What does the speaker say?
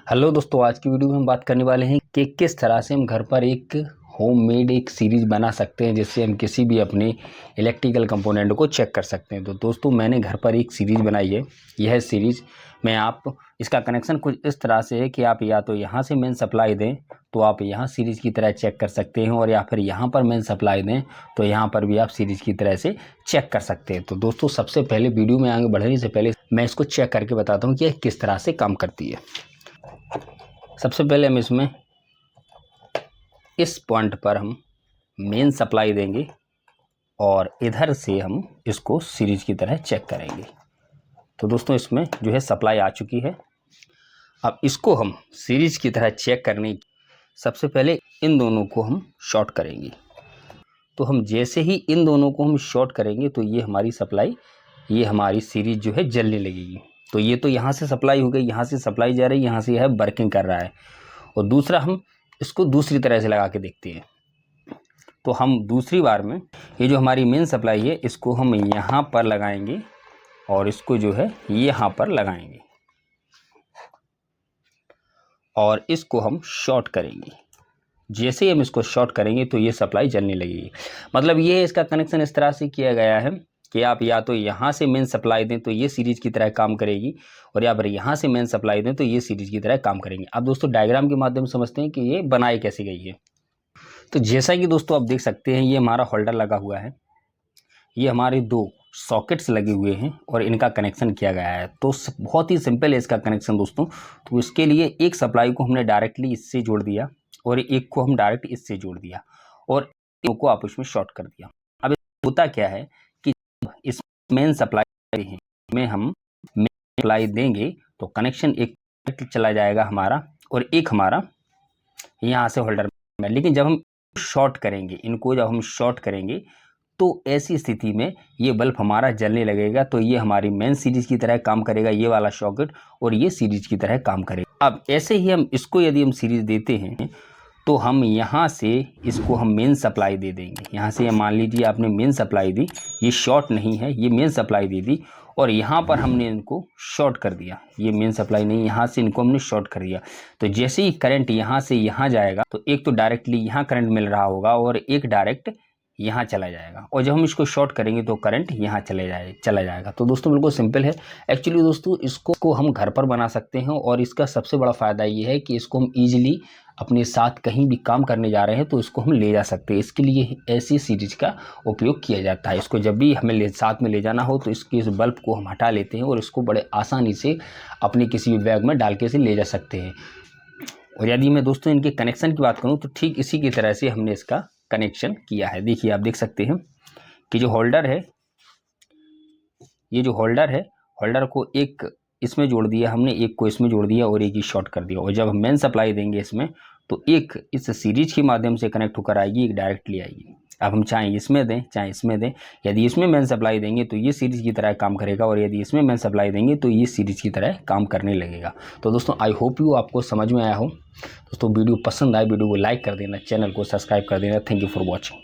Hello दोस्तों, आज की वीडियो में हम बात करने वाले हैं कि किस तरह से हम घर पर एक होममेड एक सीरीज़ बना सकते हैं जिससे हम किसी भी अपने इलेक्ट्रिकल कंपोनेंट को चेक कर सकते हैं। तो दोस्तों, मैंने घर पर एक सीरीज़ बनाई है। यह सीरीज़ में आप इसका कनेक्शन कुछ इस तरह से है कि आप या तो यहाँ से मेन सप्लाई दें तो आप यहाँ सीरीज़ की तरह चेक कर सकते हैं, और या फिर यहाँ पर मेन सप्लाई दें तो यहाँ पर भी आप सीरीज़ की तरह से चेक कर सकते हैं। तो दोस्तों, सबसे पहले वीडियो में आगे बढ़ने से पहले मैं इसको चेक करके बताता हूँ कि यह किस तरह से काम करती है। सबसे पहले हम इसमें इस पॉइंट पर हम मेन सप्लाई देंगे और इधर से हम इसको सीरीज की तरह चेक करेंगे। तो दोस्तों, इसमें जो है सप्लाई आ चुकी है। अब इसको हम सीरीज की तरह चेक करने सबसे पहले इन दोनों को हम शॉर्ट करेंगे। तो हम जैसे ही इन दोनों को हम शॉर्ट करेंगे तो ये हमारी सप्लाई, ये हमारी सीरीज जो है जलने लगेगी। तो ये तो यहाँ से सप्लाई हो गई, यहाँ से सप्लाई जा रही है, यहाँ से यह वर्किंग कर रहा है। और दूसरा हम इसको दूसरी तरह से लगा के देखते हैं। तो हम दूसरी बार में ये जो हमारी मेन सप्लाई है इसको हम यहाँ पर लगाएंगे और इसको जो है यहाँ पर लगाएंगे और इसको हम शॉर्ट करेंगे। जैसे ही हम इसको शॉर्ट करेंगे तो ये सप्लाई जलने लगेगी। मतलब ये इसका कनेक्शन इस तरह से किया गया है कि आप या तो यहाँ से मेन सप्लाई दें तो ये सीरीज की तरह काम करेगी, और या फिर यहाँ से मेन सप्लाई दें तो ये सीरीज की तरह काम करेंगे। अब दोस्तों, डायग्राम के माध्यम से समझते हैं कि ये बनाई कैसे गई है। तो जैसा कि दोस्तों आप देख सकते हैं, ये हमारा होल्डर लगा हुआ है, ये हमारे दो सॉकेट्स लगे हुए हैं और इनका कनेक्शन किया गया है। तो बहुत ही सिंपल है इसका कनेक्शन दोस्तों। तो इसके लिए एक सप्लाई को हमने डायरेक्टली इससे जोड़ दिया और एक को हम डायरेक्ट इससे जोड़ दिया और एक को आपस में शॉर्ट कर दिया। अब होता क्या है कि इस मेन सप्लाई में हम मेन सप्लाई देंगे तो कनेक्शन एक चला जाएगा हमारा और एक हमारा यहाँ से होल्डर में। लेकिन जब हम शॉर्ट करेंगे, इनको जब हम शॉर्ट करेंगे तो ऐसी स्थिति में ये बल्ब हमारा जलने लगेगा। तो ये हमारी मेन सीरीज की तरह काम करेगा, ये वाला सॉकेट, और ये सीरीज की तरह काम करेगा। अब ऐसे ही हम इसको यदि हम सीरीज देते हैं तो हम यहाँ से इसको हम मेन सप्लाई दे देंगे। यहाँ से मान लीजिए आपने मेन सप्लाई दी, ये शॉर्ट नहीं है, ये मेन सप्लाई दे दी और यहाँ पर हमने इनको शॉर्ट कर दिया। ये मेन सप्लाई नहीं, यहाँ से इनको हमने शॉर्ट कर दिया। तो जैसे ही करंट यहाँ से यहाँ जाएगा तो एक तो डायरेक्टली यहाँ करंट मिल रहा होगा और एक डायरेक्ट यहाँ चला जाएगा, और जब हम इसको शॉर्ट करेंगे तो करंट यहाँ चला जाएगा। तो दोस्तों, बिल्कुल सिंपल है। एक्चुअली दोस्तों, इसको हम घर पर बना सकते हैं और इसका सबसे बड़ा फ़ायदा ये है कि इसको हम ईजिली अपने साथ कहीं भी काम करने जा रहे हैं तो इसको हम ले जा सकते हैं। इसके लिए ऐसी सीरीज का उपयोग किया जाता है। इसको जब भी हमें साथ में ले जाना हो तो इसके इस बल्ब को हम हटा लेते हैं और इसको बड़े आसानी से अपने किसी भी बैग में डाल के इसे ले जा सकते हैं। और यदि मैं दोस्तों इनके कनेक्शन की बात करूं तो ठीक इसी की तरह से हमने इसका कनेक्शन किया है। देखिए, आप देख सकते हैं कि जो होल्डर है, ये जो होल्डर है, होल्डर को एक इसमें जोड़ दिया हमने, एक को इसमें जोड़ दिया और एक ही शॉर्ट कर दिया। और जब हम मेन सप्लाई देंगे इसमें तो एक इस सीरीज के माध्यम से कनेक्ट होकर आएगी, एक डायरेक्टली आएगी। अब हम चाहे इसमें दें चाहे इसमें दें, यदि इसमें मेन सप्लाई देंगे तो ये सीरीज की तरह काम करेगा और यदि इसमें मेन सप्लाई देंगे तो ये सीरीज की तरह काम करने लगेगा। तो दोस्तों, आई होप यू आपको समझ में आया हो। दोस्तों, वीडियो पसंद आए वीडियो को लाइक कर देना, चैनल को सब्सक्राइब कर देना। Thank you for watching.